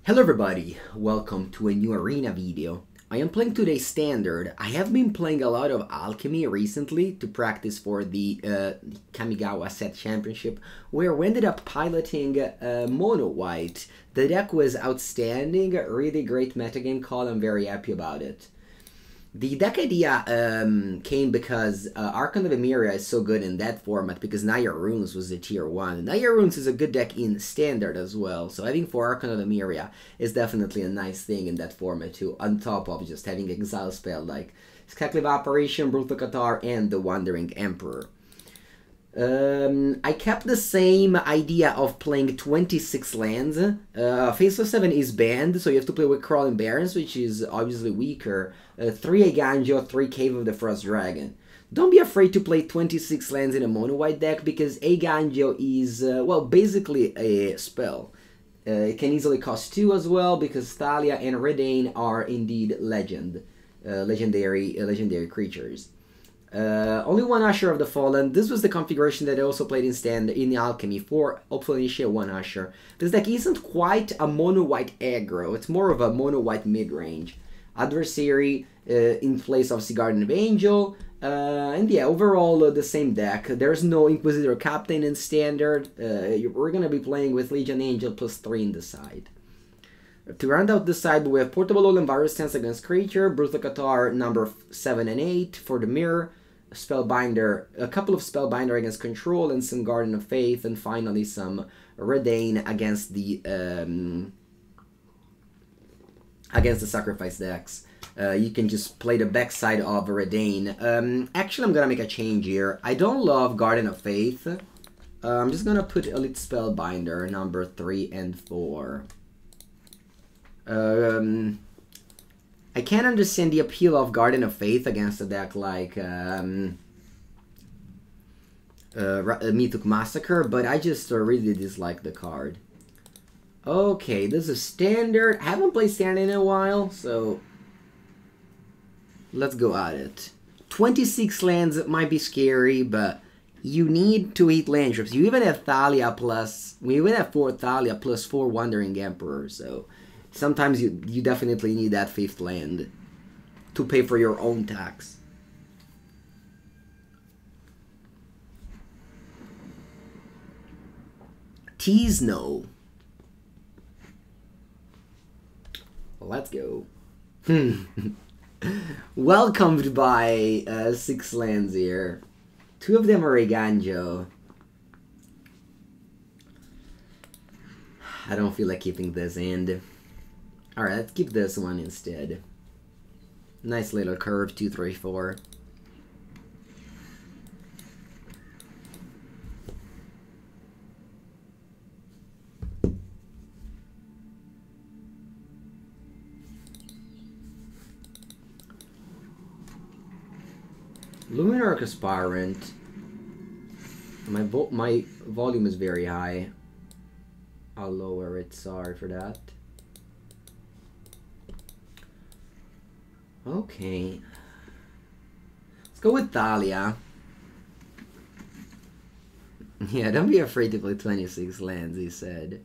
Hello everybody, welcome to a new arena video. I am playing today Standard. I have been playing a lot of Alchemy recently to practice for the Kamigawa Set Championship, where we ended up piloting Mono White. The deck was outstanding, really great metagame call, I'm very happy about it. The deck idea came because Archon of Emeria is so good in that format because Naya Runes was a tier 1. Naya Runes is a good deck in Standard as well, so having 4 Archon of Emeria is definitely a nice thing in that format too, on top of just having Exile spell like Skeklev Operation, Brutal Cathar, and the Wandering Emperor. I kept the same idea of playing 26 lands. Faceless 7 is banned, so you have to play with Crawling Barrens, which is obviously weaker. 3 Eiganjo, 3 Cave of the Frost Dragon. Don't be afraid to play 26 lands in a mono white deck, because Eiganjo is, well, basically a spell. It can easily cost 2 as well, because Thalia and Redain are indeed legendary creatures. Only 1 Usher of the Fallen. This was the configuration that I also played in the Alchemy for Ophilintia 1 Usher. This deck isn't quite a mono-white aggro, it's more of a mono-white mid-range. Adversary in place of Seaguardian of Angel, and yeah, overall the same deck. There's no Inquisitor Captain in Standard. We're gonna be playing with Legion Angel plus 3 in the side. To round out the side, we have Portable Olem Virus Stance against Creature, Brutal Cathar number 7 and 8 for the Mirror, Spellbinder, a couple of Spellbinder against Control, and some Garden of Faith, and finally some Redain against the Sacrifice decks. You can just play the backside of Redain. Actually, I'm gonna make a change here. I don't love Garden of Faith. I'm just gonna put Elite Spellbinder number 3 and 4. I can't understand the appeal of Garden of Faith against a deck like Mythic Massacre, but I just really dislike the card. Okay, this is Standard. I haven't played Standard in a while, so let's go at it. 26 lands might be scary, but you need to eat land trips. You even have Thalia plus... We even have 4 Thalia plus 4 Wandering Emperor, so... Sometimes you definitely need that 5th land to pay for your own tax. Tease no. Let's go. Welcomed by 6 lands here. 2 of them are Eiganjo. I don't feel like keeping this hand. Alright, let's keep this one instead. Nice little curve, 2, 3, 4. Luminarch Aspirant. My volume is very high. I'll lower it, sorry for that. Okay. Let's go with Thalia. Yeah, don't be afraid to play 26 lands, he said.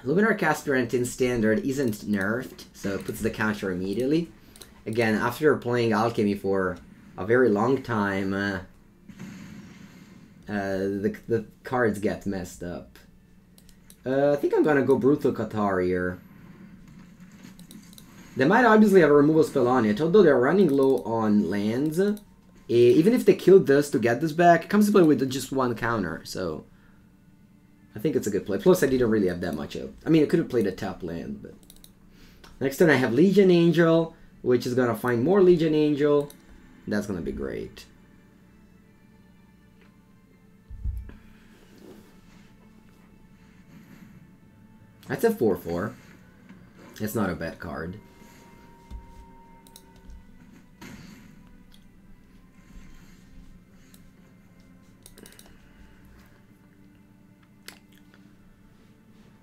Luminarch Aspirant in Standard isn't nerfed, so it puts the counter immediately. Again, after playing Alchemy for a very long time, the cards get messed up. I think I'm gonna go Brutal Cathar here. They might obviously have a removal spell on it, although they're running low on lands. Even if they killed this to get this back, it comes to play with just 1 counter, so... I think it's a good play. Plus, I didn't really have that much of... I mean, I could have played a tap land, but... Next turn I have Legion Angel, which is gonna find more Legion Angel. That's gonna be great. That's a 4/4. It's not a bad card.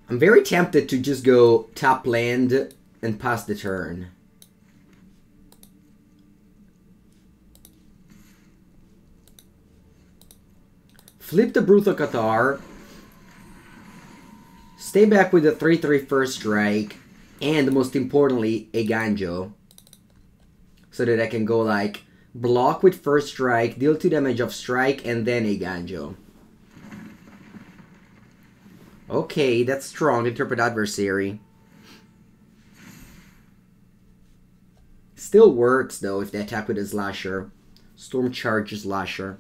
I'm very tempted to just go tap land and pass the turn. Flip the Brutal Cathar. Stay back with the 3/3 first strike. And most importantly, a Ganjo. So that I can go like block with first strike, deal 2 damage of strike, and then a Ganjo. Okay, that's strong. Interpret Adversary. Still works though if they attack with a Slasher. Storm charges Slasher.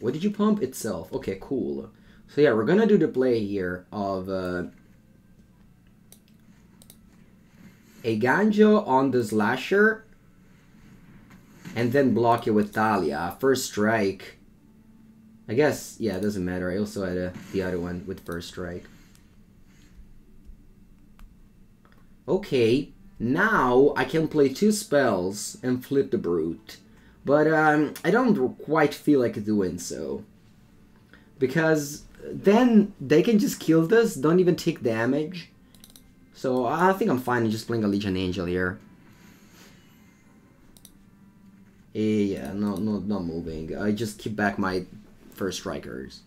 What did you pump? Itself. Okay, cool. So yeah, we're gonna do the play here of a Ganjo on the Slasher, and then block it with Thalia. First strike. I guess, yeah, it doesn't matter. I also had the other one with first strike. Okay, now I can play 2 spells and flip the Brute. But I don't quite feel like doing so. Because then they can just kill this, don't even take damage. So I think I'm fine just playing a Legion Angel here. Yeah, not moving. I just keep back my first strikers.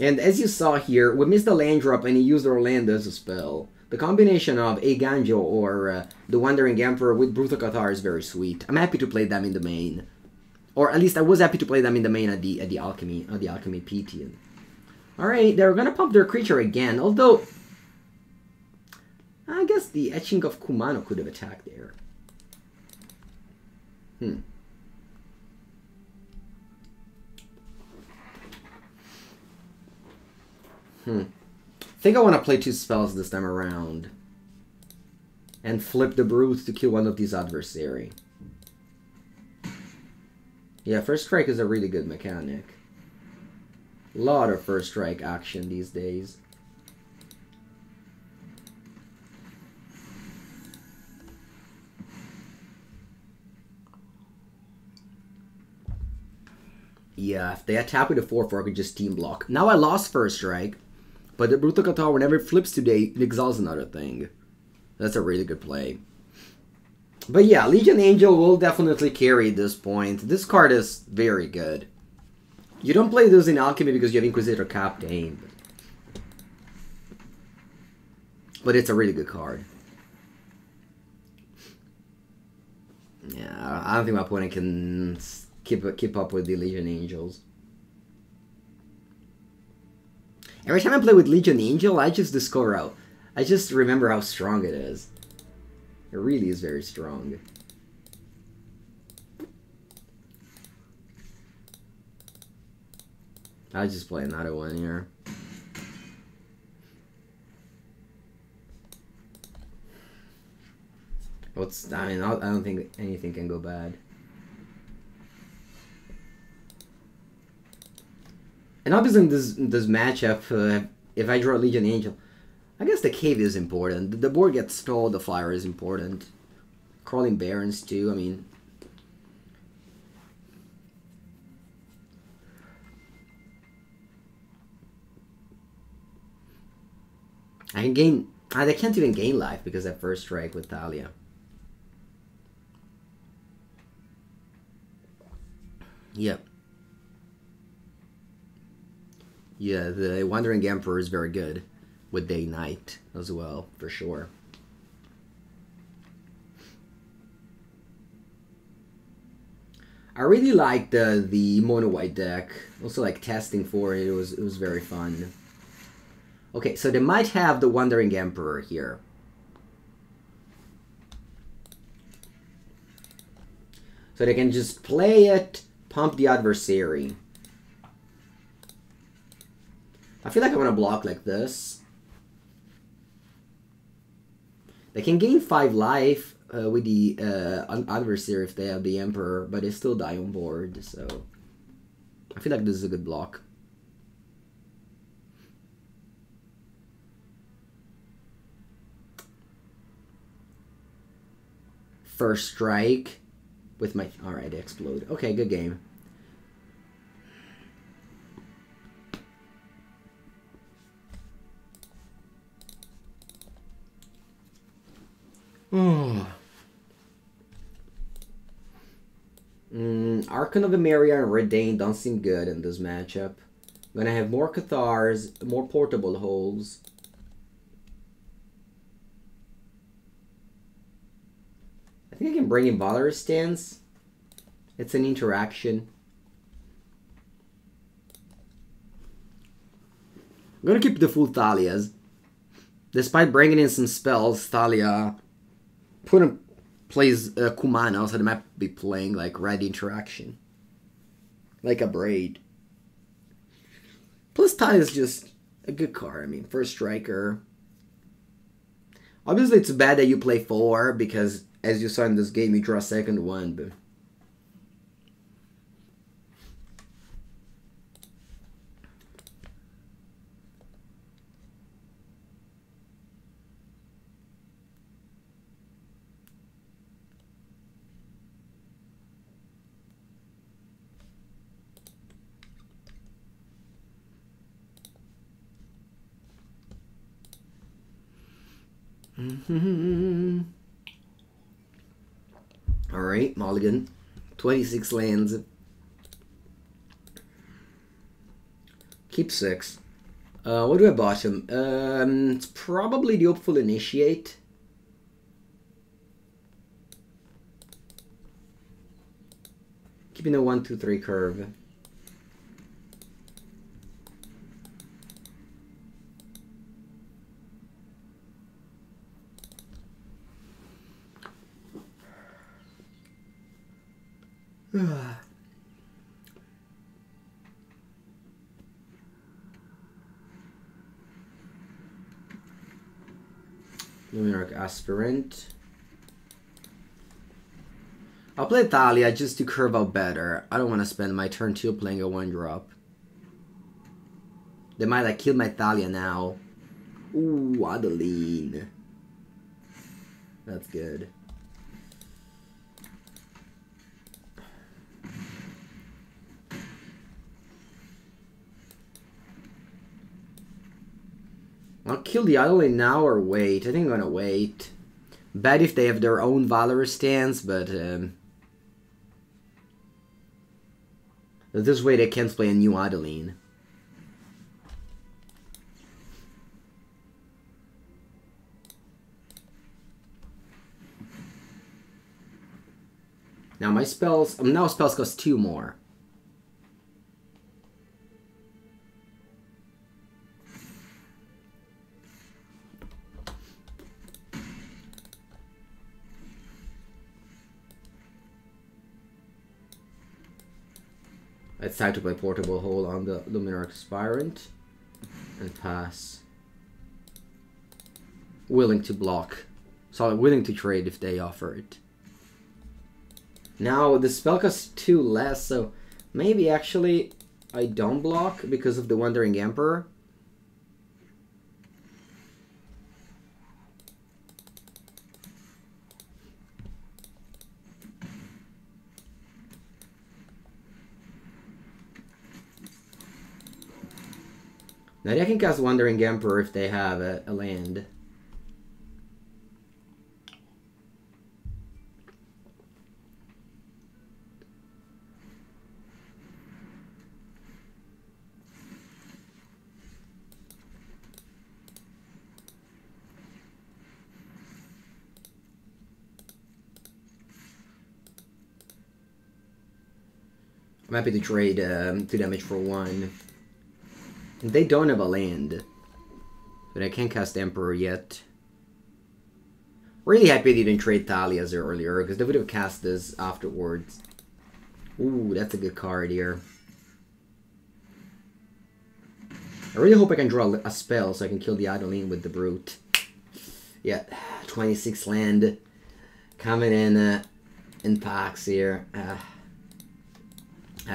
And as you saw here, we missed the land drop and he used Orlando as a spell. The combination of a Ganjo or the Wandering Emperor with Brutal Cathar is very sweet. I'm happy to play them in the main. Or at least I was happy to play them in the main at the Alchemy PT. Alright, they're gonna pump their creature again, although I guess the Etching of Kumano could have attacked there. I think I want to play 2 spells this time around. And flip the Brute to kill one of these adversary. Yeah, first strike is a really good mechanic. A lot of first strike action these days. Yeah, if they attack with a 4/4, I could just team block. Now I lost first strike, but the Brutal Cathar, whenever it flips today, it exiles another thing. That's a really good play. But yeah, Legion Angel will definitely carry at this point. This card is very good. You don't play those in Alchemy because you have Inquisitor Captain. But it's a really good card. Yeah, I don't think my opponent can keep up with the Legion Angels. Every time I play with Legion Angel, I just discover how... I just remember how strong it is. It really is very strong. I'll just play another one here. I mean, I don't think anything can go bad. And obviously in this matchup, if I draw Legion Angel, I guess the cave is important. The board gets stalled, the flyer is important. Crawling Barrens too, I mean. I can gain... I can't even gain life because I first strike with Thalia. Yep. Yeah, the Wandering Emperor is very good with Day Knight as well, for sure. I really liked the mono white deck. Also, like testing for it, it was very fun. Okay, so they might have the Wandering Emperor here. So they can just play it, pump the adversary. I feel like I want to block like this. They can gain 5 life with the adversary if they have the Emperor, but they still die on board, so... I feel like this is a good block. First strike with my... Alright, explode. Okay, good game. Archon of Emeria and Redain don't seem good in this matchup. I'm gonna have more Cathars, more portable holes. I think I can bring in Valorous Stance. It's an interaction. I'm gonna keep the full Thalias. Despite bringing in some spells, Thalia plays Kumano, so they might be playing like red interaction. Like a Braid. Plus Thalia is just a good card. I mean, first striker. Obviously it's bad that you play 4 because as you saw in this game you draw a second one, but Alright, Mulligan. 26 lands. Keep 6. What do I bottom? It's probably the Hopeful Initiate. Keeping a 1-2-3 curve. Luminarch Aspirant. I'll play Thalia just to curve out better. I don't want to spend my turn 2 playing a 1-drop. They might like kill my Thalia now. Ooh, Adeline. That's good. I'll kill the Adeline now or wait. I think I'm gonna wait. Bad if they have their own Valorous Stance, but this way they can't play a new Adeline. Now my spells, now spells cost 2 more. It's time to play Portable Hole on the Luminarch Aspirant and pass. Willing to block. So willing to trade if they offer it. Now the spell costs 2 less, so maybe actually I don't block because of the Wandering Emperor. Now I can cast Wandering Emperor if they have a land. I'm happy to trade 2 damage for 1. They don't have a land, but I can't cast Emperor yet. Really happy they didn't trade Thalias earlier, because they would have cast this afterwards. Ooh, that's a good card here. I really hope I can draw a spell so I can kill the Adeline with the Brute. Yeah, 26 land coming in packs here. I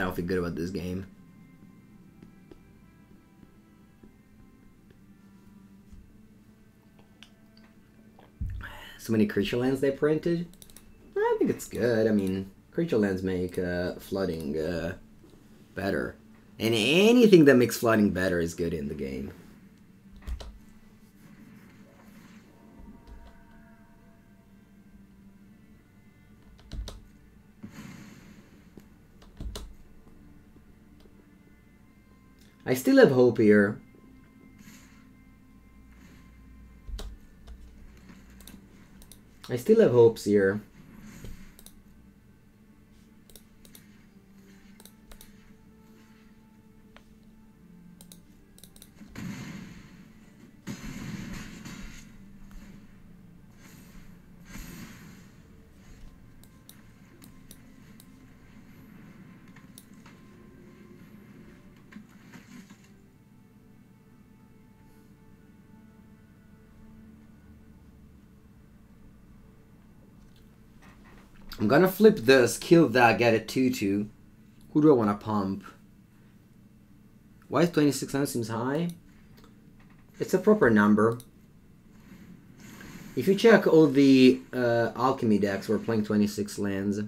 don't feel good about this game. So many creature lands they printed. I think it's good. I mean, creature lands make flooding better. And anything that makes flooding better is good in the game. I still have hope here. I still have hopes here. I'm gonna flip this, kill that, get a 2-2. Who do I want to pump? Why is 2600 seems high? It's a proper number. If you check all the alchemy decks, we're playing 26 lands.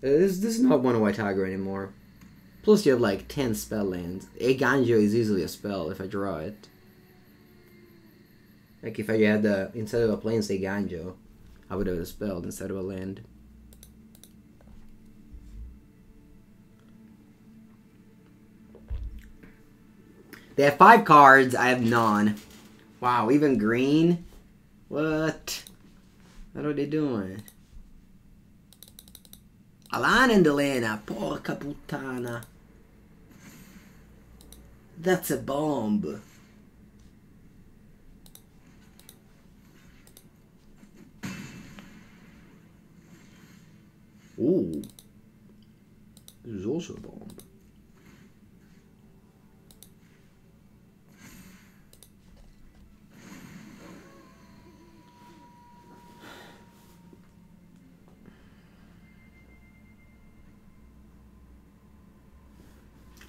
This is not one White Tiger anymore. Plus you have like 10 spell lands. Eiganjo is easily a spell if I draw it. Like if I had the, instead of a Plains Eiganjo, I would have a spell instead of a land. They have 5 cards, I have none. Wow, even green? What? What are they doing? Alana and Elena, porca puttana. That's a bomb. Ooh. This is also a bomb.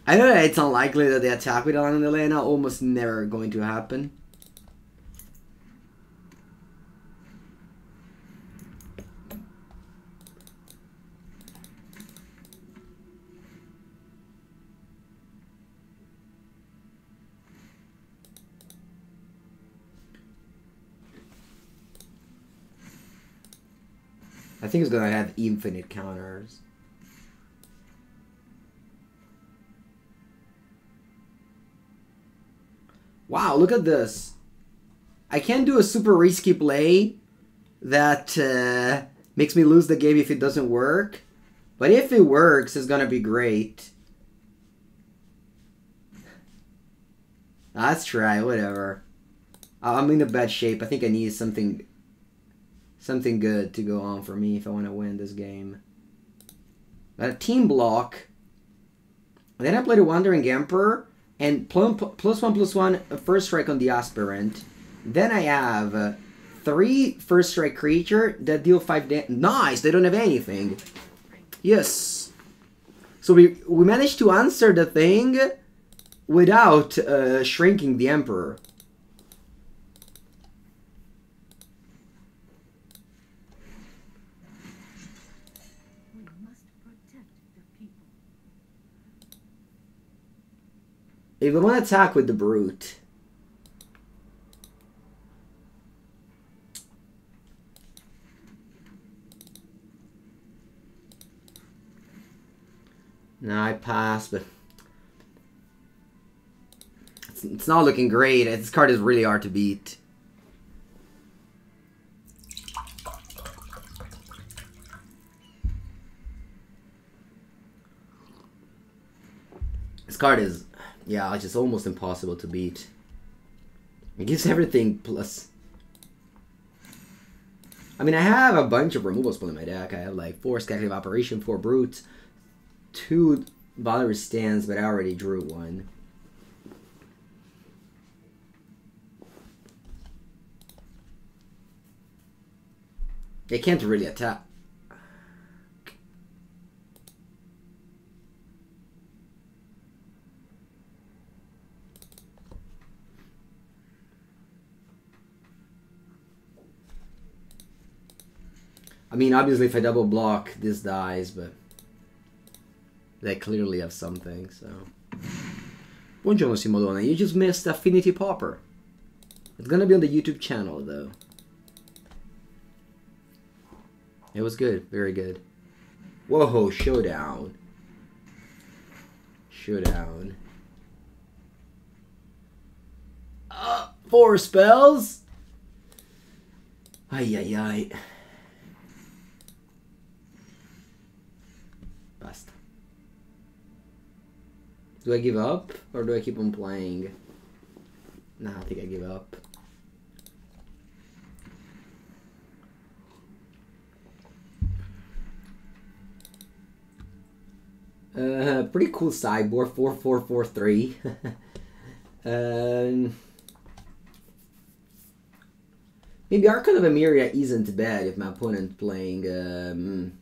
I know that it's unlikely that they attack with Alana and Elena, almost never going to happen. I think it's gonna have infinite counters. Wow, look at this. I can't do a super risky play that makes me lose the game if it doesn't work. But if it works, it's gonna be great. Let's try, whatever. I'm in a bad shape. I think I need something good to go on for me if I want to win this game. Got a team block. And then I play the Wandering Emperor. And +1/+1 first strike on the Aspirant. Then I have 3 first strike creature that deal 5 damage. Nice! They don't have anything. Yes. So we managed to answer the thing without shrinking the Emperor. If we want to attack with the Brute. No, I pass, but it's not looking great. This card is really hard to beat. This card is... yeah, it's just almost impossible to beat. It gives everything plus... I mean, I have a bunch of removals in my deck. I have like 4 Scattering Evaporation, 4 Brutes, 2 Valorous Stands, but I already drew 1. They can't really attack. I mean, obviously, if I double block, this dies, but they clearly have something, so. Buongiorno, Simodona. You just missed Affinity Pauper. It's gonna be on the YouTube channel, though. It was good. Very good. Whoa, showdown. Showdown. 4 spells? Ay, ay, ay. Basta. Do I give up? Or do I keep on playing? Nah, I think I give up. Pretty cool sideboard, 4-4-4-3. Maybe Archon of Emeria isn't bad if my opponent playing.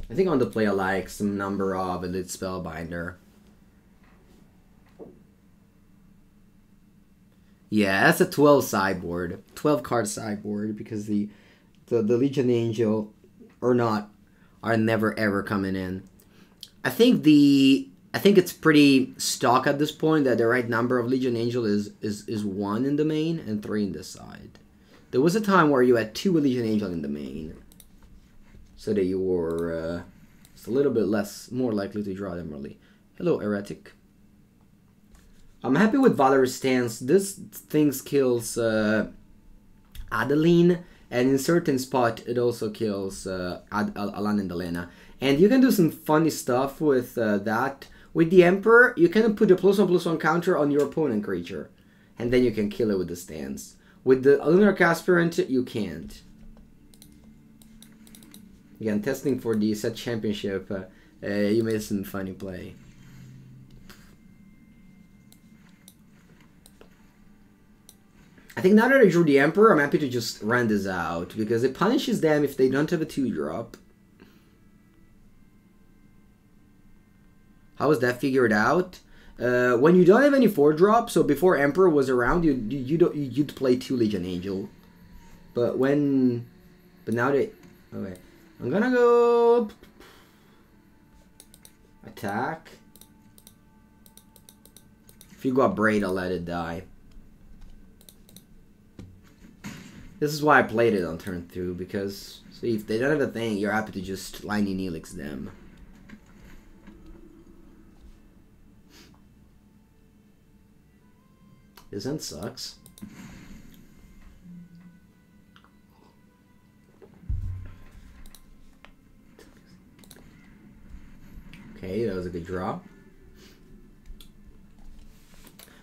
I think on the play I like some number of Elite Spellbinder. Yeah, that's a 12 sideboard. 12 card sideboard because the Legion Angel or not are never ever coming in. I think it's pretty stock at this point that the right number of Legion Angel is 1 in the main and 3 in this side. There was a time where you had 2 Legion Angel in the main, so that you were just a little bit more likely to draw them early. Hello, Heretic. I'm happy with Valor's stance. This thing kills Adeline, and in certain spot it also kills Alan and Elena. And you can do some funny stuff with that. With the Emperor, you can put a +1/+1 counter on your opponent creature, and then you can kill it with the stance. With the Lunar Aspirant, you can't. Again, testing for the set championship, you made some funny play. I think now that I drew the Emperor, I'm happy to just run this out, because it punishes them if they don't have a 2-drop. How was that figured out? When you don't have any 4-drop, so before Emperor was around, you'd play 2 Legion Angel. But now they... Okay. I'm gonna go... Attack. If you got Braid, I'll let it die. This is why I played it on turn 2, because, see, if they don't have a thing, you're happy to just Lightning Helix them. This end sucks. Okay, that was a good draw.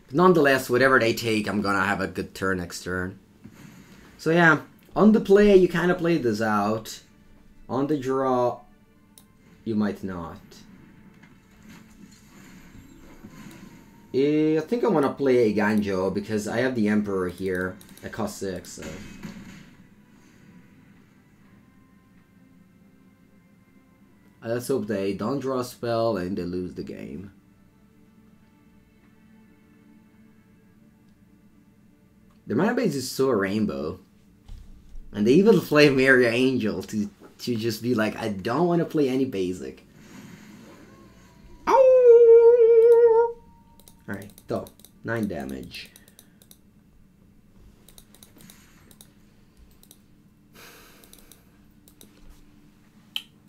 But nonetheless, whatever they take, I'm gonna have a good turn next turn. So yeah, on the play, you kind of play this out. On the draw, you might not. I think I want to play a Ganjo because I have the Emperor here that costs 6. So. Let's hope they don't draw a spell and they lose the game. Their mana base is so a rainbow. And they even play Maria Angel to just be like, I don't want to play any basic. Ow! Alright, so 9 damage.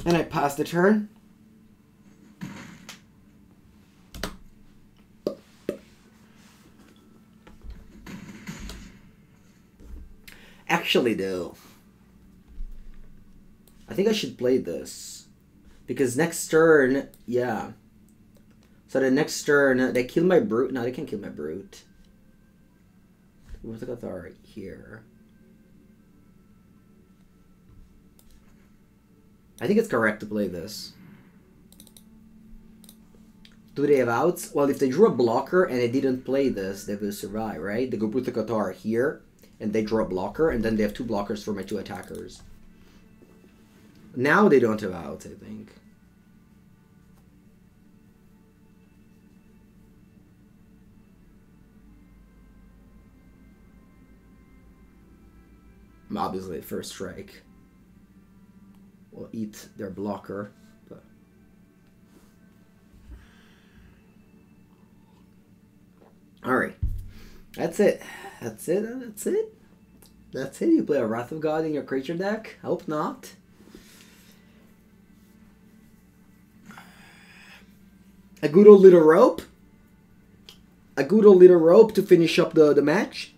And I pass the turn. Actually, though, I think I should play this. Because next turn, yeah. So the next turn, they kill my Brute. No, they can't kill my Brute. What's the Cathar here? I think it's correct to play this. Do they have outs? Well, if they drew a blocker and they didn't play this, they will survive, right? They go put the Cathar here, and they draw a blocker, and then they have 2 blockers for my 2 attackers. Now they don't have outs, I think. Obviously, first strike will eat their blocker. But Alright. That's it. That's it. That's it. That's it. You play a Wrath of God in your creature deck? Hope not. A good old little rope. A good old little rope to finish up the match.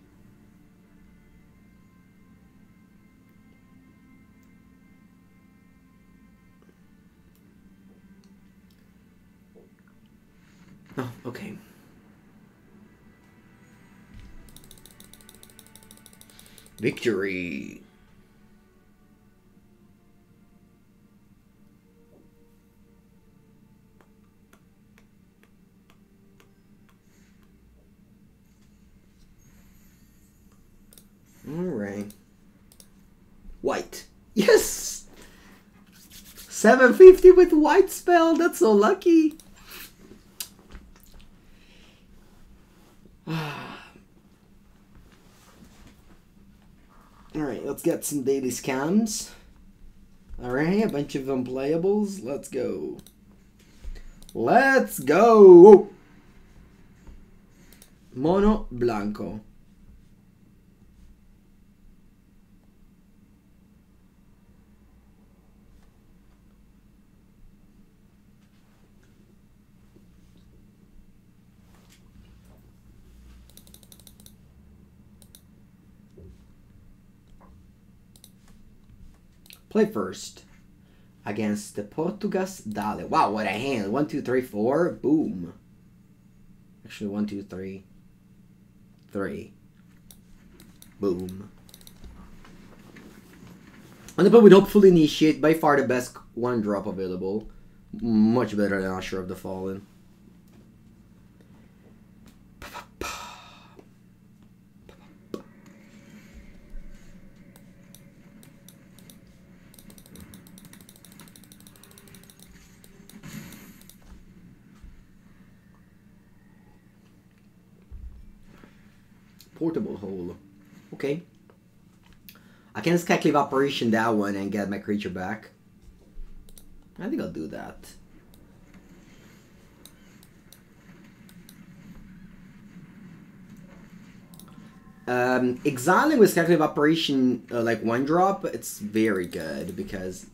Oh, okay. Victory. Alright. White. Yes! 750 with white spell. That's so lucky. Alright, let's get some daily scams. Alright, a bunch of unplayables. Let's go. Let's go! Mono Blanco. Play first against the Portugas Dale. Wow, what a hand. 1, 2, 3, 4. Boom. Actually, 1, 2, 3. 3. Boom. And the play would hopefully initiate, by far the best one drop available. Much better than Usher of the Fallen. Portable hole. Okay. I can Skyclave Operation that one and get my creature back. I think I'll do that. Exiling with Skyclave Operation like 1-drop, it's very good because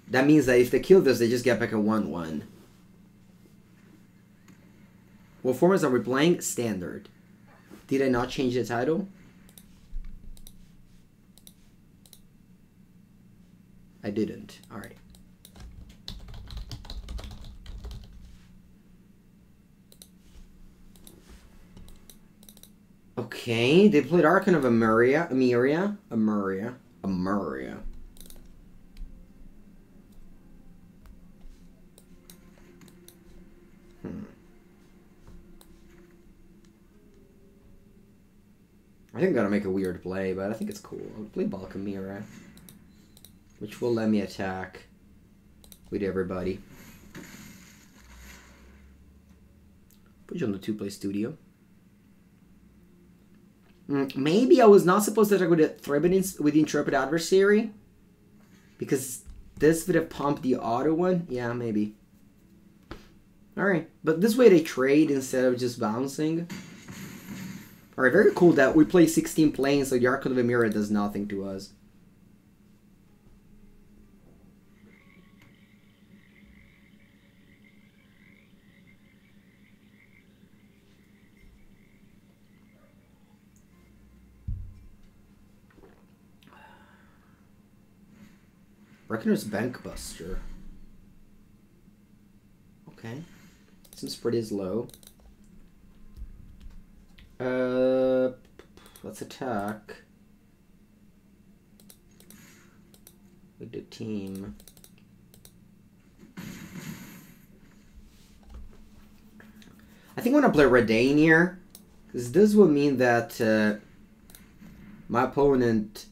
that means that if they kill this, they just get back a 1/1. What formats are we playing? Standard. Did I not change the title? I didn't. Alright. Okay, they played Archon of Emeria. I think I'm gonna make a weird play, but I think it's cool. I'll play Balkamira, which will let me attack with everybody. Put you on the 2-play studio. Maybe I was not supposed to attack with a Threaten with the Intrepid Adversary, because this would have pumped the auto one. Yeah, maybe. Alright, but this way they trade instead of just bouncing. Alright, very cool that we play 16 planes, so the Archon of Emeria does nothing to us. Reckoner's Bankbuster. Okay. Seems pretty slow. Let's attack with the team. I think I'm gonna play Redain here, because this will mean that my opponent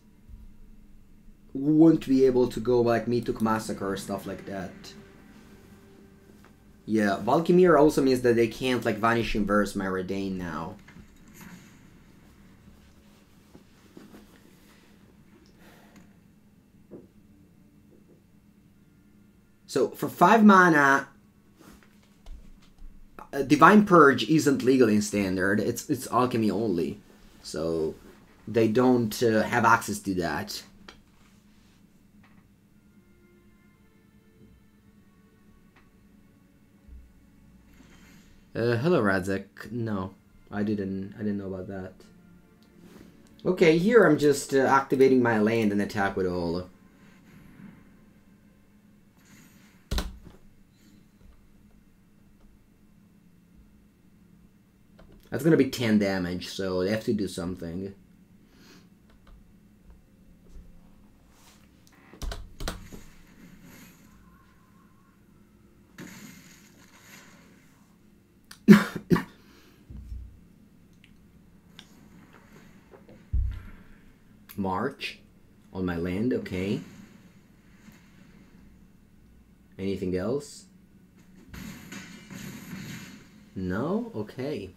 won't be able to go like Mituk Massacre or stuff like that. Yeah, Valkymir also means that they can't like Vanish Inverse my Redain now. So for 5 mana, Divine Purge isn't legal in Standard. It's alchemy only, so they don't have access to that. Hello, Radzek. No, I didn't know about that. Okay, here I'm just activating my land and attack with all. That's gonna be 10 damage, so they have to do something. March on my land, okay. Anything else? No? Okay.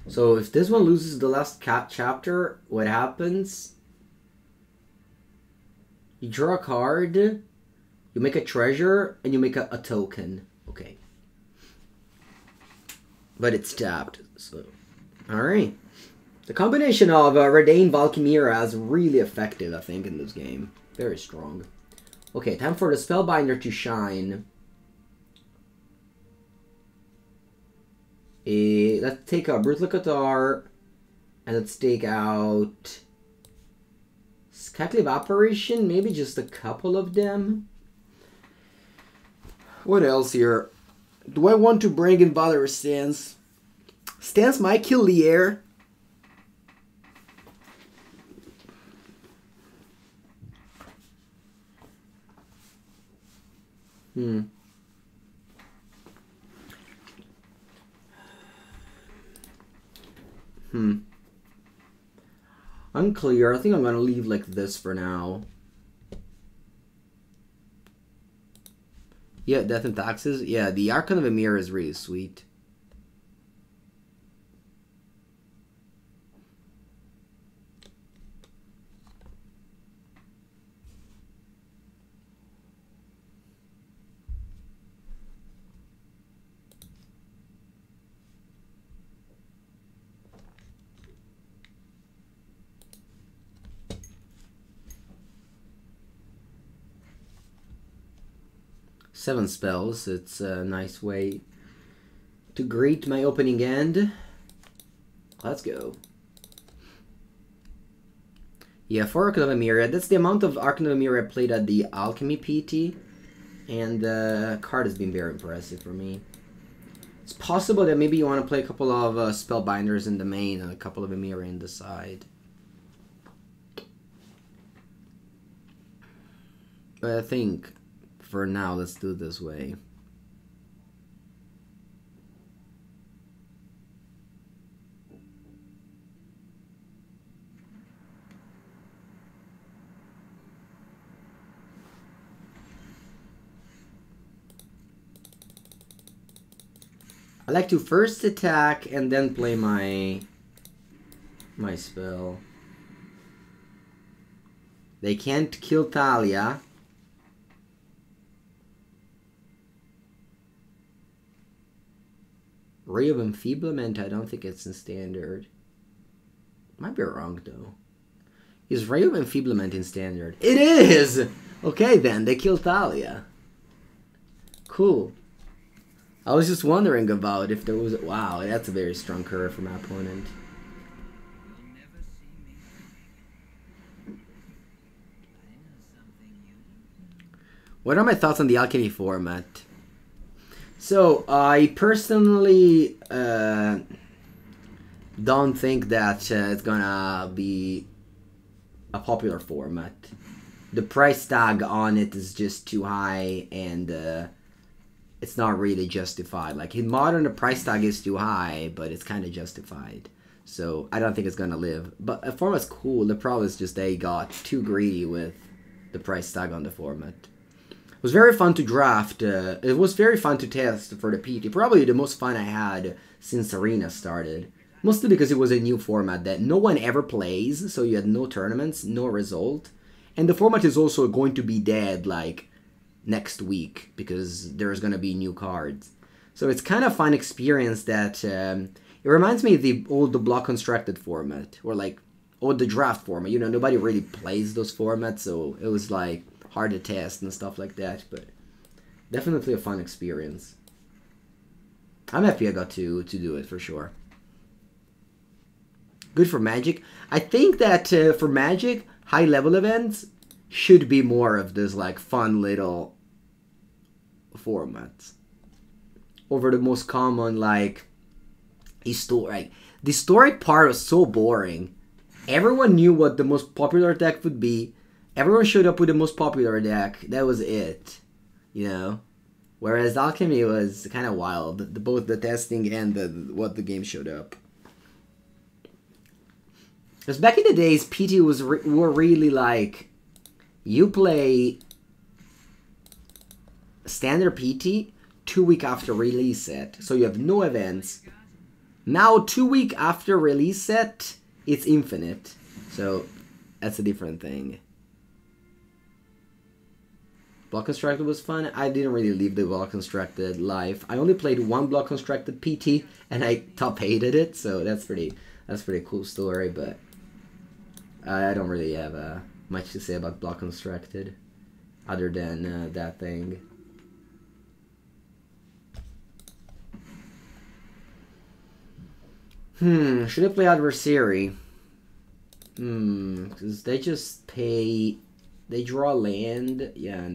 So if this one loses the last chapter, what happens? You draw a card, you make a treasure, and you make a token. Okay. But it's tapped, so... Alright. The combination of Redain Valkymira is really effective, I think, in this game. Very strong. Okay, time for the Spellbinder to shine. Let's take out Brutal Catar, and let's take out Skyclave Apparition, maybe just a couple of them. What else here? Do I want to bring in Valorous Stance? Stance might kill Lier. Unclear. I think I'm gonna leave like this for now. Yeah, Death and Taxes. Yeah, the Archon of Emir is really sweet. Seven spells. It's a nice way to greet my opening end. Let's go. Yeah, 4 Archon of Emir. That's the amount of Archon of Emir I played at the Alchemy PT. And the card has been very impressive for me. It's possible that maybe you want to play a couple of Spellbinders in the main and a couple of Emir in the side. But I think... for now, let's do it this way. I like to first attack and then play my spell. They can't kill Thalia. Ray of Enfeeblement, I don't think it's in Standard. Might be wrong, though. Is Ray of Enfeeblement in Standard? It is! Okay, then. They killed Thalia. Cool. I was just wondering about if there was... Wow, that's a very strong curve for my opponent. What are my thoughts on the Alchemy format? So, I personally don't think that it's gonna be a popular format. The price tag on it is just too high, and it's not really justified. Like, in Modern, the price tag is too high, but it's kind of justified. So, I don't think it's gonna live. But the format's cool. The problem is just they got too greedy with the price tag on the format. It was very fun to draft. It was very fun to test for the PT. Probably the most fun I had since Arena started. Mostly because it was a new format that no one ever plays, so you had no tournaments, no result. And the format is also going to be dead, like, next week because there's gonna be new cards. So it's kind of fun experience that it reminds me of the old block constructed format or like old the draft format. You know, nobody really plays those formats, so it was like hard to test and stuff like that. But definitely a fun experience. I'm happy I got to do it for sure. Good for Magic. I think that for Magic, high level events should be more of this like fun little formats over the most common like historic. The historic part was so boring. Everyone knew what the most popular deck would be. Everyone showed up with the most popular deck. That was it, you know. Whereas Alchemy was kind of wild, both the testing and what the game showed up. Because back in the days, PT were really like, you play standard PT 2 weeks after release set, so you have no events. Now 2 weeks after release set, it's infinite, so that's a different thing. Block Constructed was fun. I didn't really leave the Block Constructed life. I only played one Block Constructed PT, and I top hated it, so that's pretty cool story. But I don't really have much to say about Block Constructed, other than that thing. Should I play Adversary? Because they just pay. They draw land. Yeah,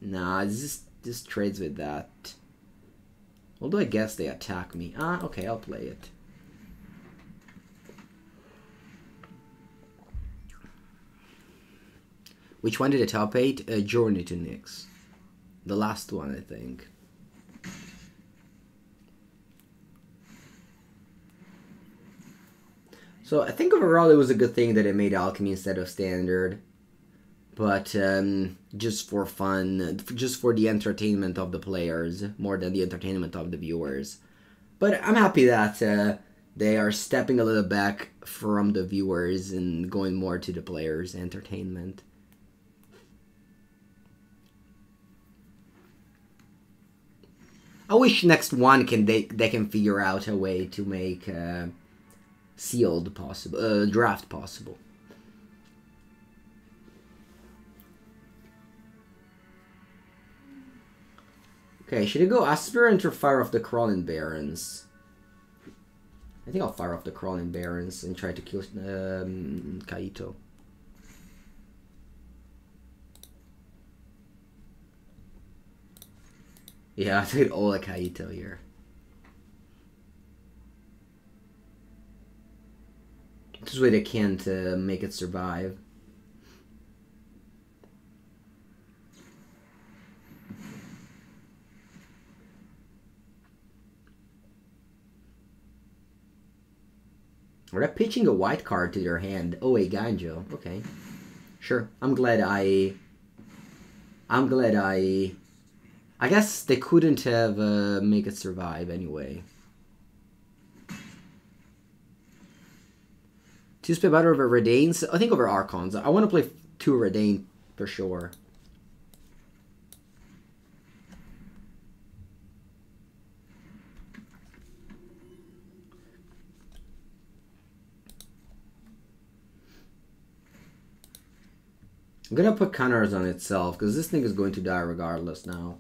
nah, this trades with that. Although I guess they attack me. Ah, okay, I'll play it. Which one did it top 8? Journey to Nyx. The last one, I think. So I think overall it was a good thing that it made Alchemy instead of Standard. But just for fun, just for the entertainment of the players, more than the entertainment of the viewers. But I'm happy that they are stepping a little back from the viewers and going more to the players' entertainment. I wish next one they can figure out a way to make sealed possible, draft possible. Okay, should I go Aspirant or fire off the Crawling Barons? I think I'll fire off the Crawling Barons and try to kill Kaito. Yeah, I took all the Kaito here. This way they can't make it survive. Are they pitching a white card to their hand? Oh, a Ganjo. Okay. Sure. I'm glad I guess they couldn't have make it survive anyway. To play better over Redains? I think over Archons. I want to play 2 Redain for sure. I'm gonna put counters on itself because this thing is going to die regardless now.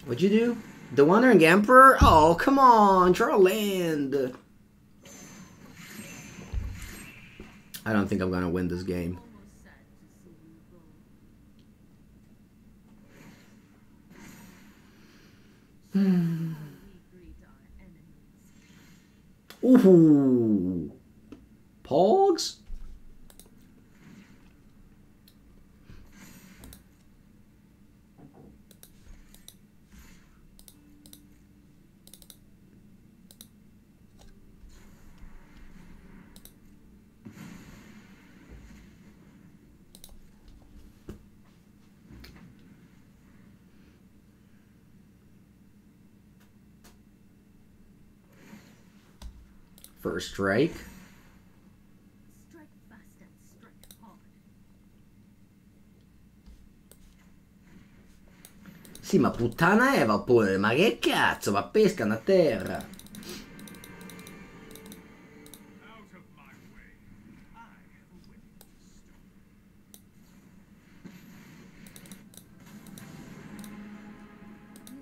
What'd you do? The Wandering Emperor? Oh, come on, draw land. I don't think I'm gonna win this game. Ooh. Pogs? First strike. Strike fast and strike hard. Sì, ma puttana Eva pure, ma che cazzo, ma pescano a terra. Out of my way. I have a wedding to stop. You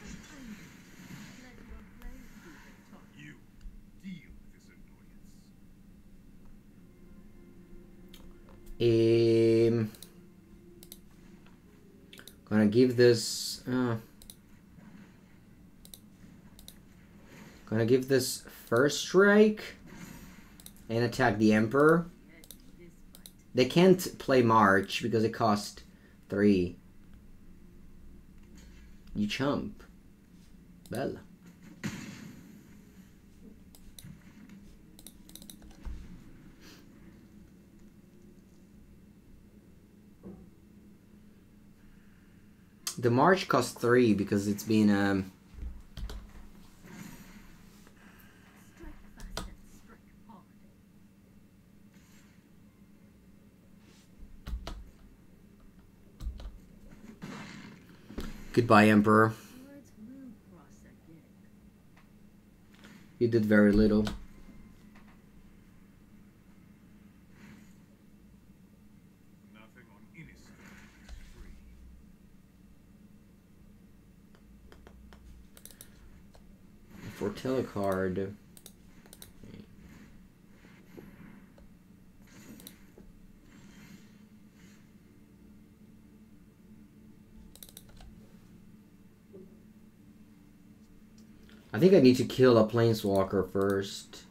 started. Let your blade do the talking. You deal with this annoyance. Gonna give this gonna give this first strike and attack the Emperor. End this fight. They can't play March because it cost 3. You chump. Bella. The March costs 3 because it's been Strike fast and strike hard. goodbye, Emperor. Words will cross again. You did very little. Nothing on Innistrad is free. Foretell a card. I think I need to kill a Planeswalker first.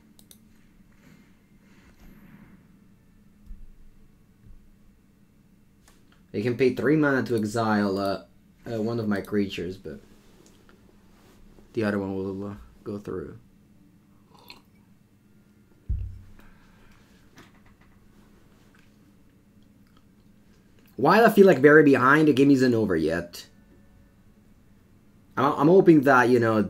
They can pay 3 mana to exile one of my creatures, but the other one will go through. While I feel like very behind, the game isn't over yet. I'm hoping that, you know,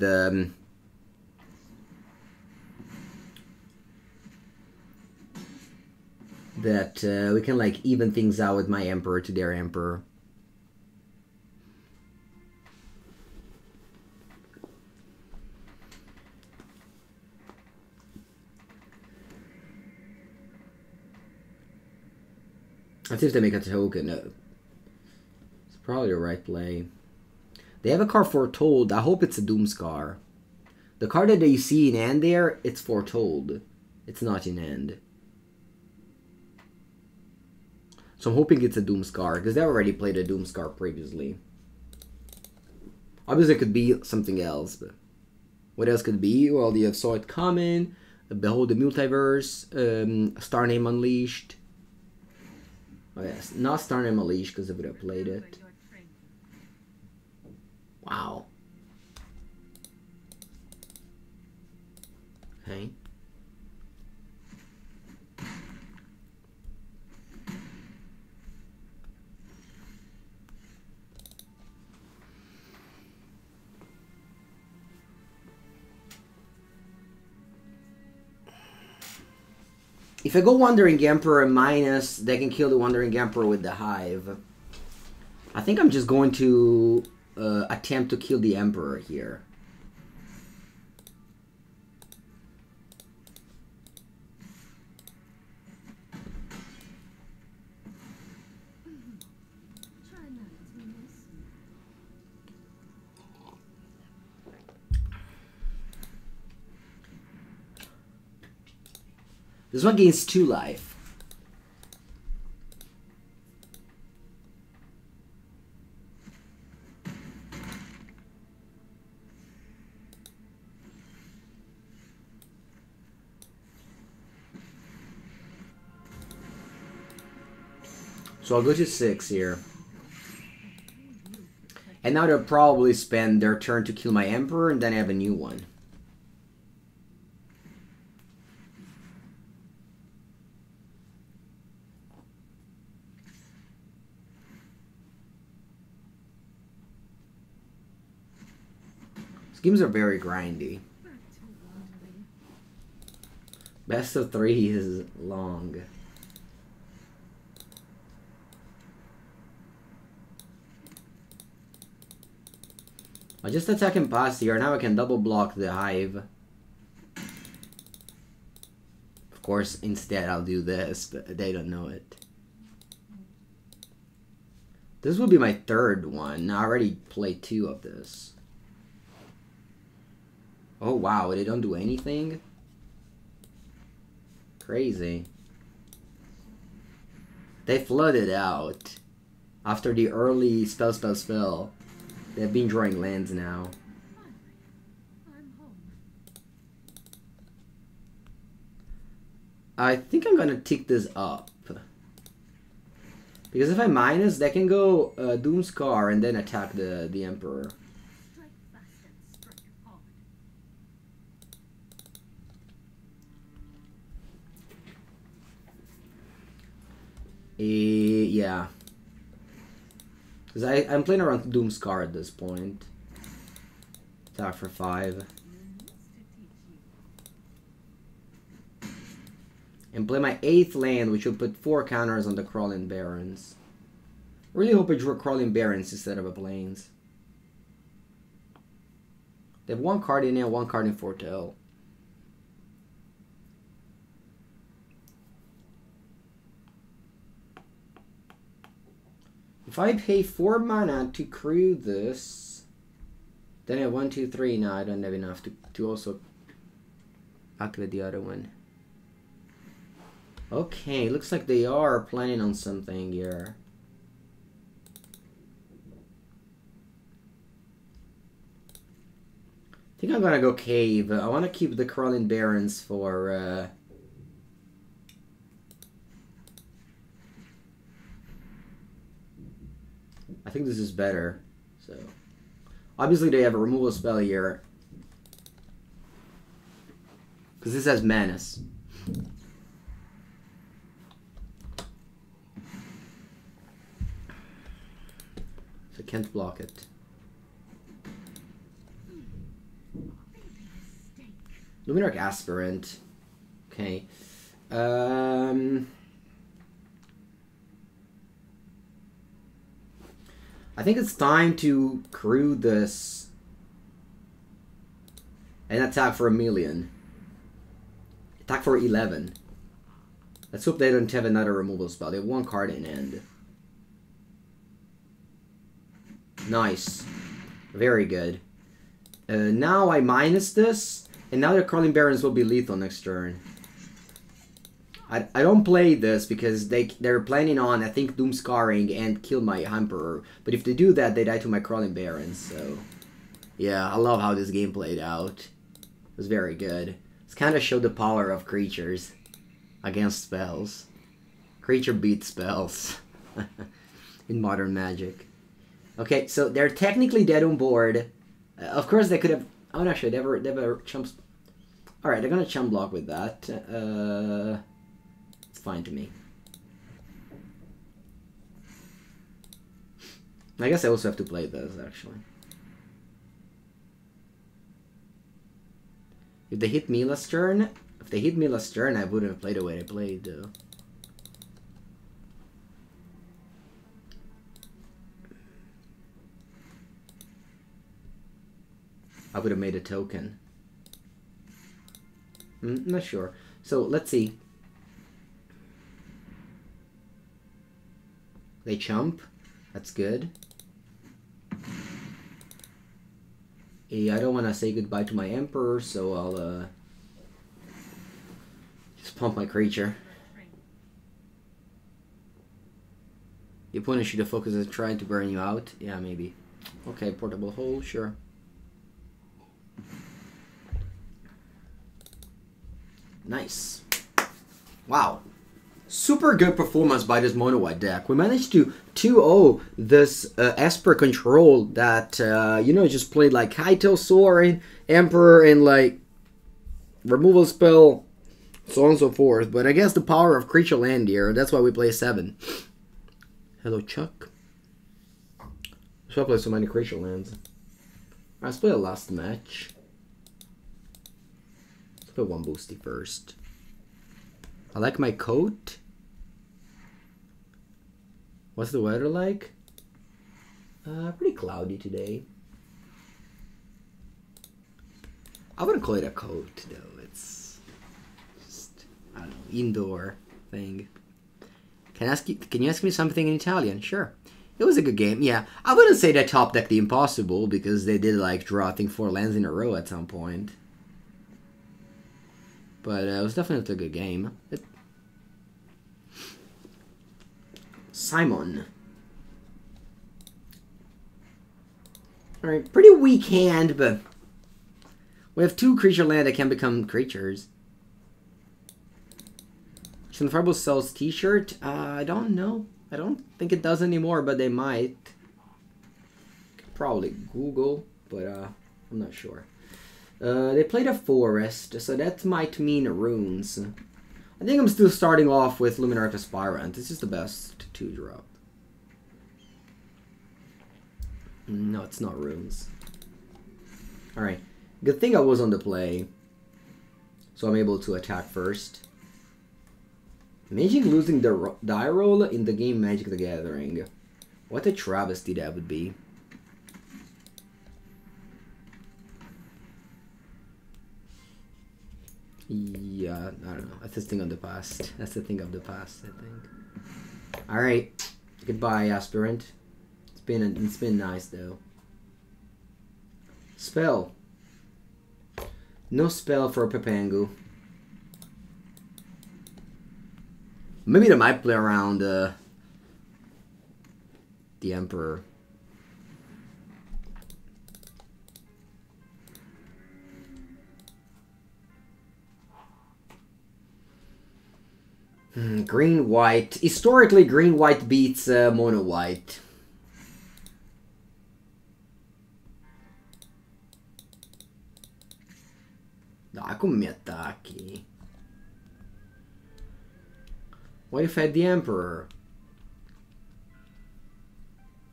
we can like even things out with my Emperor to their Emperor. Let's see if they make a token. It's probably the right play. They have a card Foretold. I hope it's a Doomscar. The card that you see in hand there, it's Foretold. It's not in hand. So I'm hoping it's a Doomscar, because they already played a Doomscar previously. Obviously it could be something else, but what else could it be? Well, you have Saw It Coming, Behold the Multiverse, Star Name Unleashed. Oh yes, not Star Name Unleashed, because I would have played Remember it. your training. Wow. Okay. If I go Wandering Emperor minus, they can kill the Wandering Emperor with the Hive. I think I'm just going to attempt to kill the Emperor here. Try not to miss me. This one gains 2 life. So I'll go to 6 here. And now they'll probably spend their turn to kill my Emperor, and then I have a new one. These games are very grindy. Back to wandering. Best of 3 is long. I'll just attack him past here. Now I can double block the hive. Of course, instead I'll do this, but they don't know it. This will be my 3rd one. I already played 2 of this. Oh wow, they don't do anything? Crazy. They flooded out. After the early spell. They've been drawing lands now. I'm home. I think I'm gonna tick this up. Because if I minus, they can go Doomscar and then attack the Emperor. Strike fast and strike hard. Yeah. Because I'm playing around Doomscar at this point. Attack for 5. And play my 8th land, which will put 4 counters on the Crawling Barons. Really hope I drew Crawling Barons instead of a Plains. They have 1 card in there, 1 card in Foretell. If I pay 4 mana to crew this, then I have 1, 2, 3. No, I don't have enough to also activate the other one. Okay, looks like they are planning on something here. I think I'm gonna go Cave. I want to keep the Crawling Barons for... I think this is better. So, obviously they have a removal spell here. Because this has Menace. So I can't block it. Luminarch Aspirant. Okay. I think it's time to crew this and attack for 1,000,000. Attack for 11. Let's hope they don't have another removal spell. They have 1 card in hand. Nice. Very good. Now I minus this, and now the Crawling Barons will be lethal next turn. I don't play this because they're planning on, I think, Doomscarring and kill my Emperor. But if they do that, they die to my Crawling Barons. So, yeah, I love how this game played out. It was very good. It's kind of showed the power of creatures against spells. Creature beats spells in Modern Magic. Okay, so they're technically dead on board. Of course, they could have... Oh, no, actually, they have a chump... Alright, they're going to chump block with that. It's fine to me. I guess I also have to play this, actually. If they hit me last turn... If they hit me last turn, I wouldn't have played the way I played, though. I would have made a token. Not sure. So, let's see. They chump. That's good. I don't want to say goodbye to my Emperor, so I'll just pump my creature. The opponent should have focused on trying to burn you out. Yeah, maybe. Okay, Portable Hole, sure. Nice. Wow. Super good performance by this mono white deck. We managed to 2-0 this Esper control that, you know, just played like Hytale Soaring, Emperor, and like removal spell, so on and so forth. But I guess the power of creature land here, that's why we play 7. Hello, Chuck. So I play so many creature lands. Let's play a last match. Let's play 1 boosty first. I like my coat. What's the weather like? Pretty cloudy today. I wouldn't call it a coat though. It's just, I don't know, indoor thing. Can you ask me something in Italian? Sure. It was a good game. Yeah, I wouldn't say that Top Deck the Impossible because they did like draw I think 4 lands in a row at some point. But it was definitely a good game. Simon. Alright, pretty weak hand, but we have 2 creature land that can become creatures. Shinfarbo sells t-shirt? I don't know. I don't think it does anymore, but they might. Could probably Google, but I'm not sure. They played a forest, so that might mean runes. I think I'm still starting off with Luminarch Aspirant. It's just the best 2-drop. No, it's not runes. Alright. Good thing I was on the play. So I'm able to attack first. Magic losing the die roll in the game Magic the Gathering. What a travesty that would be. Yeah, I don't know. That's a thing of the past. That's the thing of the past, I think. Alright. Goodbye, Aspirant. It's been nice though. Spell. No spell for Papangu. Maybe they might play around the Emperor. Green white. Historically, green white beats mono white. Dai, come mi attacchi? What if I had the Emperor?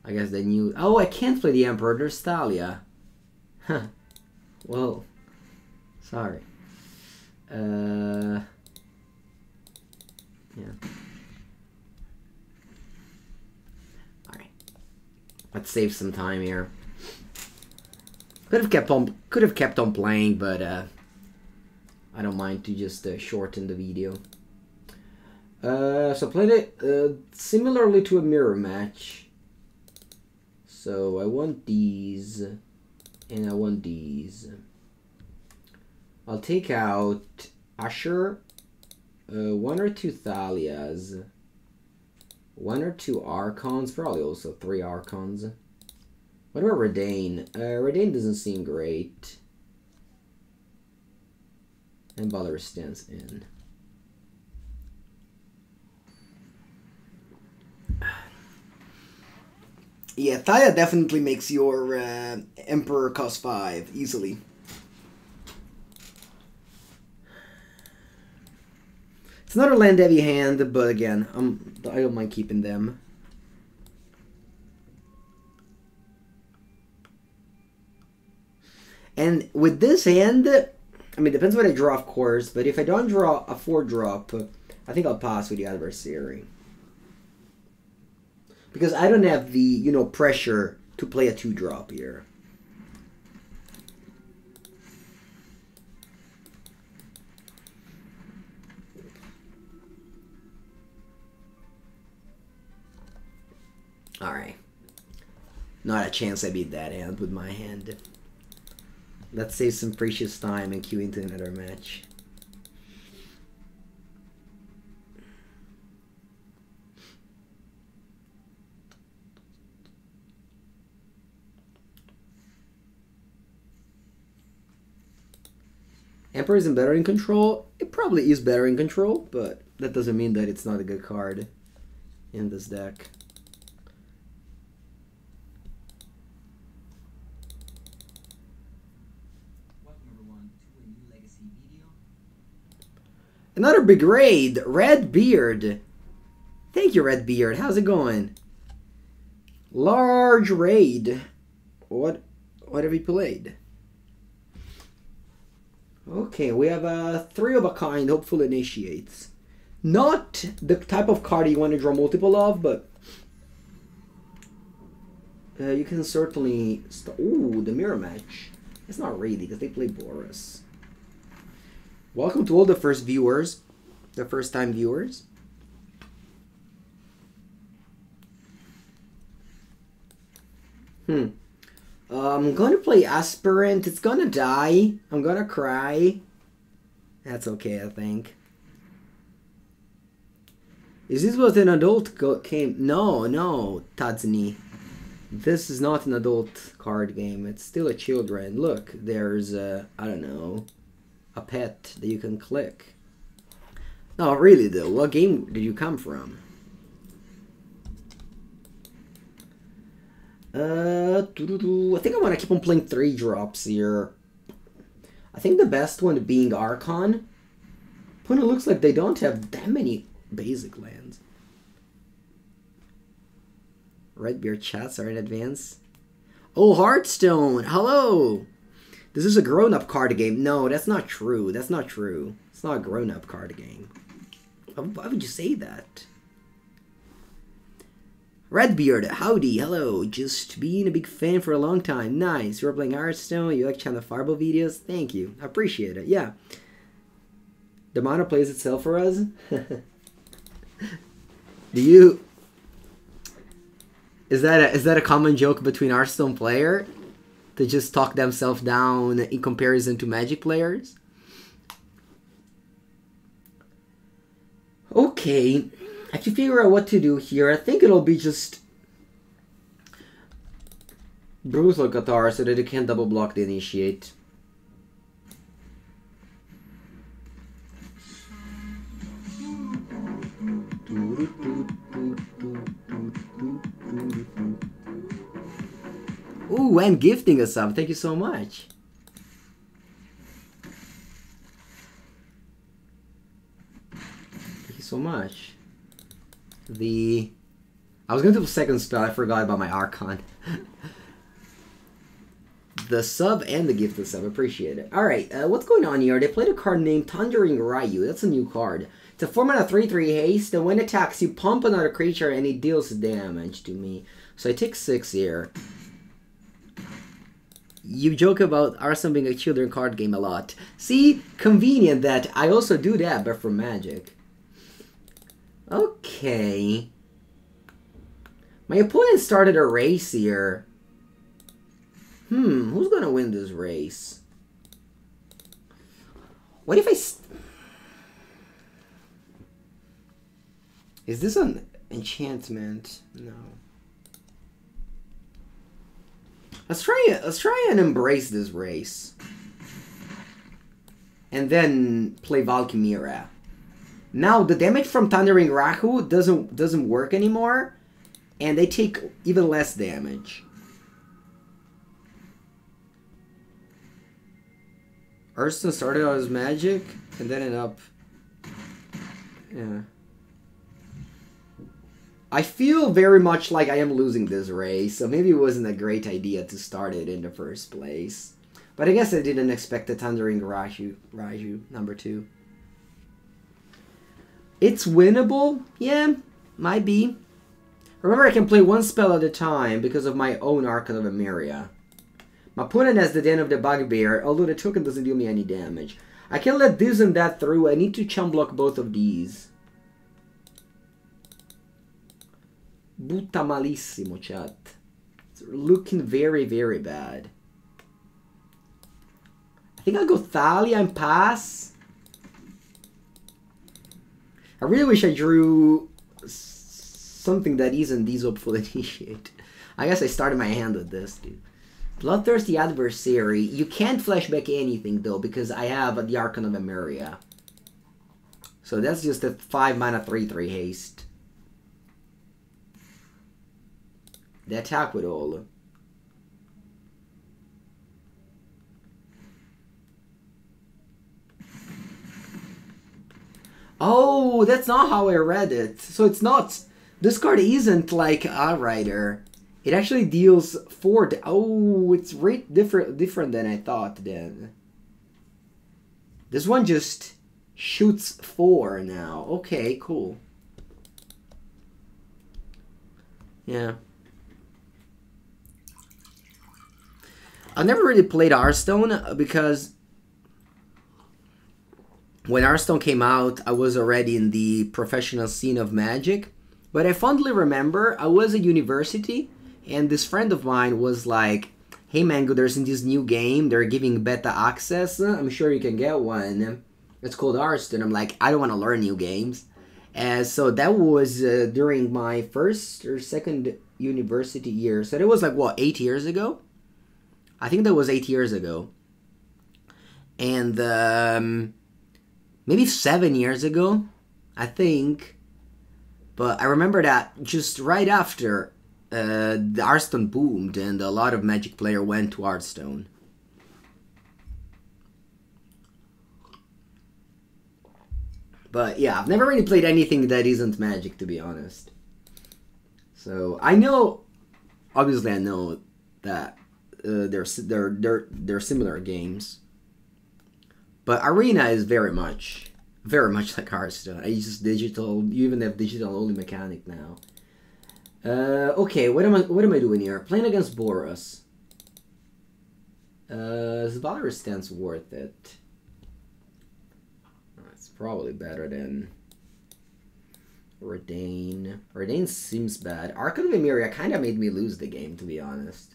I guess they knew. Oh, I can't play the Emperor. There's Thalia. Huh. Well, sorry. Yeah. Alright. Let's save some time here. Could have kept on playing, but I don't mind to just shorten the video. So I played it similarly to a mirror match. So I want these, and I want these. I'll take out Usher, 1 or 2 Thalias, 1 or 2 Archons, probably also 3 Archons. What about Redain? Redain doesn't seem great. And Butler stands in. Yeah, Thalia definitely makes your Emperor cost 5 easily. It's not a land heavy hand, but again, I don't mind keeping them. And with this hand, I mean, depends what I draw, of course, but if I don't draw a 4-drop, I think I'll pass with the adversary. Because I don't have the, you know, pressure to play a 2-drop here. Alright. Not a chance I beat that hand with my hand. Let's save some precious time and queue into another match. Emperor isn't better in control. It probably is better in control, but that doesn't mean that it's not a good card in this deck. Welcome everyone to a new Legacy video. Another big raid, Redbeard. Thank you, Redbeard. How's it going? Large raid. What have you played? Okay, we have a 3 of a kind, hopeful initiates. Not the type of card you want to draw multiple of, but you can certainly... Ooh, the mirror match. It's not really, because they play Boros. Welcome to all the first viewers. The first time viewers. I'm gonna play Aspirant. It's gonna die. I'm gonna cry. That's okay, I think. Is this what an adult game? No, no, Tadsni. This is not an adult card game. It's still a children. Look, there's I don't know, a pet that you can click. No, really though, what game did you come from? I think I want to keep on playing 3 drops here. I think the best one being Archon. But it looks like they don't have that many basic lands. Redbeard chats are in advance. Oh, Hearthstone! Hello! This is a grown-up card game. No, that's not true. That's not true. It's not a grown-up card game. Why would you say that? Redbeard, howdy, hello. Just being a big fan for a long time. Nice. You're playing Hearthstone. You like Channel Fireball videos? Thank you. I appreciate it. Yeah. The mana plays itself for us. Do you... Is that a common joke between Hearthstone player? To just talk themselves down in comparison to Magic players? Okay. I have to figure out what to do here. I think it'll be just Brutal Qatar so that it can't double block the initiate. Ooh, and gifting us up. Thank you so much. Thank you so much. I was going to do a second spell. I forgot about my Archon. The sub and the gifted sub. Appreciate it. Alright, what's going on here? They played a card named Thundering Ryu. That's a new card. It's a 4-mana 3/3 haste, and when it attacks, you pump another creature and it deals damage to me. So I take 6 here. You joke about Hearthstone being a children card game a lot. See? Convenient that I also do that, but for Magic. Okay. My opponent started a race here. Who's gonna win this race? What if I... Is this an enchantment? No. Let's try and embrace this race. And then play Valkymera. Now the damage from Thundering Rahu doesn't work anymore, and they take even less damage. Hearthstone started out as Magic and then ended up... Yeah. I feel very much like I am losing this race, so maybe it wasn't a great idea to start it in the first place. But I guess I didn't expect the Thundering Raju number 2. It's winnable? Yeah, might be. Remember, I can play 1 spell at a time because of my own Archon of Emeria. My opponent has the Den of the Bugbear, although the token doesn't do me any damage. I can let this and that through. I need to chum block both of these. Butta malissimo, chat. It's looking very, very bad. I think I'll go Thalia and pass. I really wish I drew something that isn't these hopeful initiate. I guess I started my hand with this, dude. Bloodthirsty Adversary. You can't flashback anything, though, because I have the Archon of Emeria. So that's just a 5-mana 3/3 haste. The attack with all. Oh, that's not how I read it. So it's not... This card isn't like Outrider. It actually deals 4... Oh, it's different than I thought then. This one just Shoots 4 now. Okay, cool. Yeah. I've never really played Hearthstone because when Hearthstone came out, I was already in the professional scene of Magic. But I fondly remember I was at university and this friend of mine was like, hey Mango, there's in this new game, they're giving beta access. I'm sure you can get one. It's called Hearthstone. I'm like, I don't want to learn new games. So that was during my first or second university year. So that was like, what, 8 years ago? I think that was 8 years ago. And maybe 7 years ago, I think. But I remember that just right after the Hearthstone boomed and a lot of Magic player went to Hearthstone. But yeah, I've never really played anything that isn't Magic, to be honest. So I know, obviously, I know that they're similar games. But Arena is very much like Hearthstone. It's just digital. You even have digital only mechanic now. Okay, what am I doing here? Playing against Boros. Valor stands worth it. It's probably better than Redain. Redain seems bad. Arc of Emeria kind of made me lose the game, to be honest.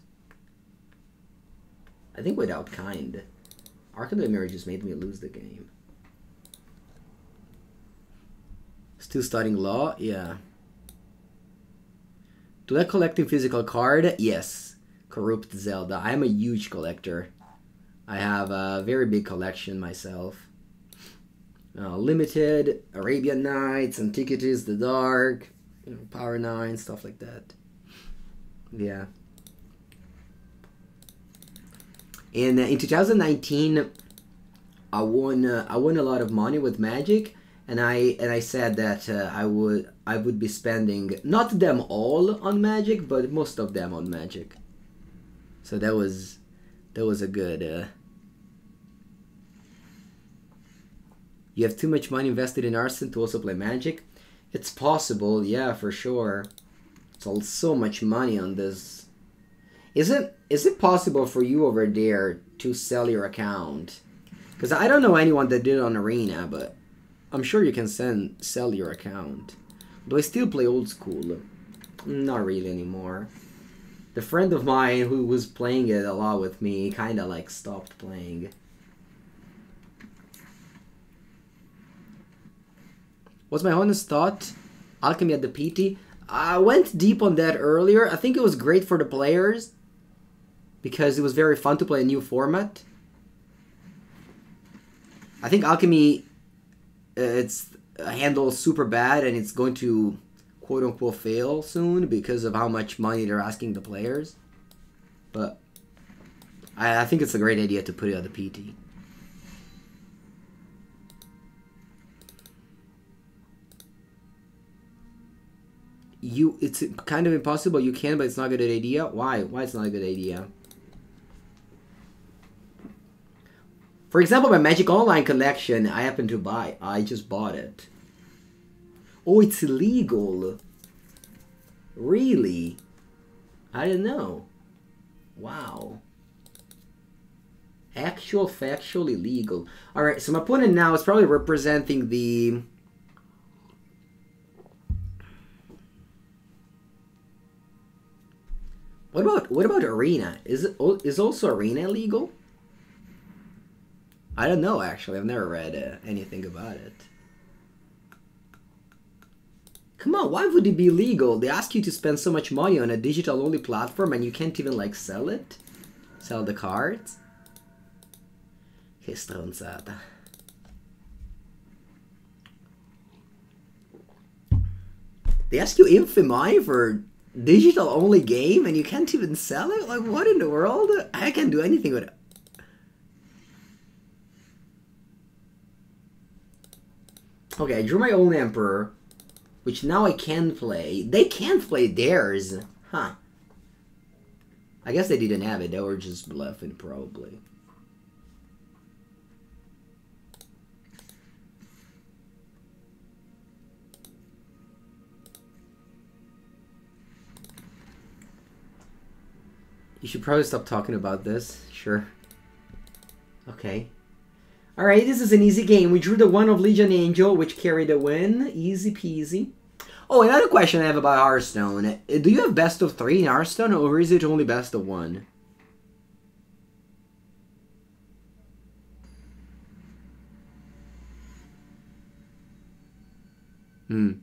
I think without kind. Arc of Emeria just made me lose the game. Still studying law? Yeah. Do I collecting physical card? Yes. Corrupt Zelda. I am a huge collector. I have a very big collection myself. Limited, Arabian Nights, Antiquities, The Dark, you know, Power 9, stuff like that. Yeah. In 2019, I won a lot of money with Magic, and I said that I would be spending not them all on Magic, but most of them on Magic. So that was a good. You have too much money invested in Hearthstone to also play Magic. It's possible, yeah, for sure. It's all so much money on this. Is it possible for you over there to sell your account? Because I don't know anyone that did it on Arena, but I'm sure you can sell your account. Do I still play old school? Not really anymore. The friend of mine who was playing it a lot with me kind of like stopped playing. What's my honest thought? Alchemy at the PT. I went deep on that earlier. I think it was great for the players because it was very fun to play a new format. I think Alchemy, it's handled super bad and it's going to quote-unquote fail soon because of how much money they're asking the players. But I think it's a great idea to put it on the PT. It's kind of impossible. You can, but it's not a good idea. Why? Why it's not a good idea? For example, my Magic Online collection, I happen to buy. I just bought it. Oh, it's illegal. Really? I didn't know. Wow. Actual, factual, illegal. Alright, so my opponent now is probably representing the... What about Arena? Is also Arena illegal? I don't know, actually. I've never read anything about it. Come on, why would it be illegal? They ask you to spend so much money on a digital-only platform and you can't even, like, sell it? Sell the cards? Che stronzata. They ask you infinite money for digital-only game and you can't even sell it? Like, what in the world? I can't do anything with it. Okay, I drew my own Emperor, which now I can play. They can't play theirs. Huh. I guess they didn't have it. They were just bluffing, probably. You should probably stop talking about this. Sure. Okay. Alright, this is an easy game. We drew the 1 of Legion Angel, which carried the win. Easy peasy. Oh, another question I have about Hearthstone. Do you have best of 3 in Hearthstone, or is it only best of 1? Do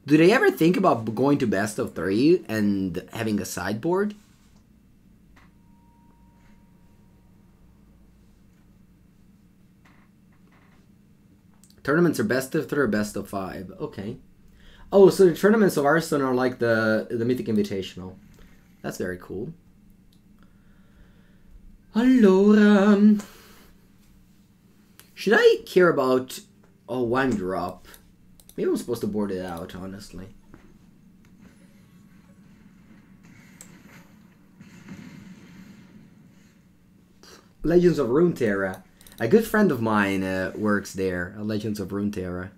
they ever think about going to best of 3 and having a sideboard? Tournaments are best of 3 or best of 5. Okay. Oh, so the tournaments of Hearthstone are like the Mythic Invitational. That's very cool. Allora, should I care about a 1-drop? Maybe I'm supposed to board it out, honestly. Legends of Runeterra. A good friend of mine works there, Legends of Runeterra.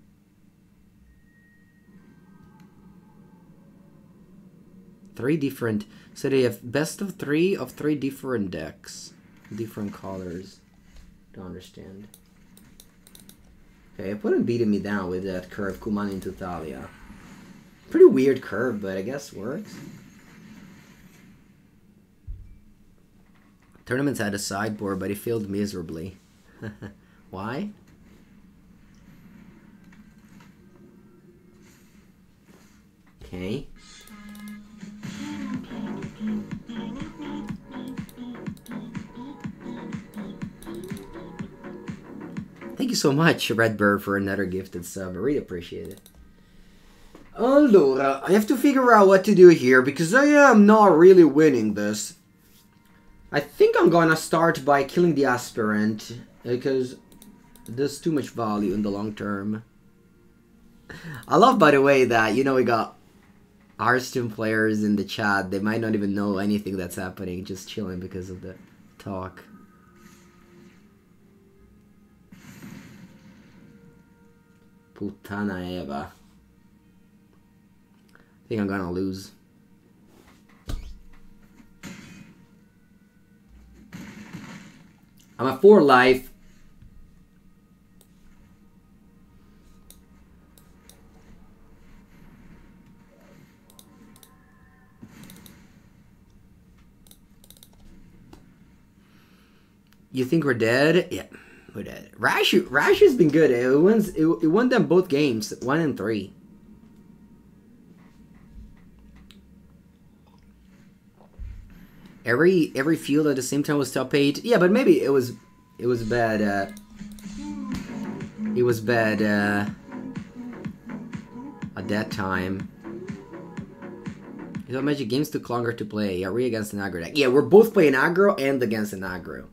Three different... So they have best of 3 of 3 different decks. Different colors. Don't understand. Okay, I put him beating me down with that curve, Kuman into Thalia. Pretty weird curve, but I guess works. Tournaments had a sideboard, but it failed miserably. Why? Okay. Thank you so much, Redbird, for another gifted sub. I really appreciate it. Allora, I have to figure out what to do here, because I am not really winning this. I think I'm gonna start by killing the Aspirant, because there's too much value in the long term. I love, by the way, that, you know, we got Hearthstone players in the chat. They might not even know anything that's happening, just chilling because of the talk. Putana Eva. I think I'm gonna lose. I'm at 4 life. You think we're dead? Yeah, we're dead. Rash has been good. It won them both games, 1 and 3. Every field at the same time was top 8. Yeah, but maybe it was bad. It was bad at that time. You know, Magic Games took longer to play. Are we against an aggro deck? Yeah, we're both playing aggro and against an aggro.